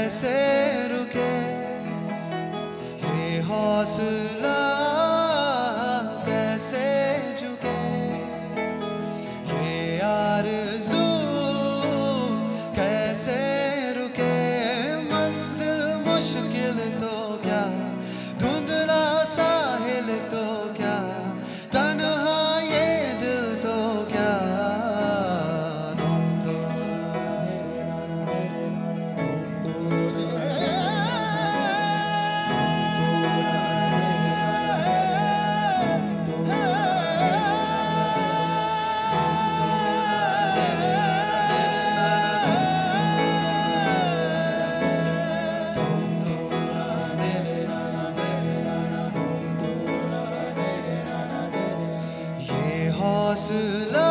कैसे रुके ये हौसला, कैसे झुके ये आरज़ू, कैसे रुके। मंजिल मुश्किल तो क्या, धुंधला साहिल तो क्या, तन्हा ये दिल तो क्या। हौसला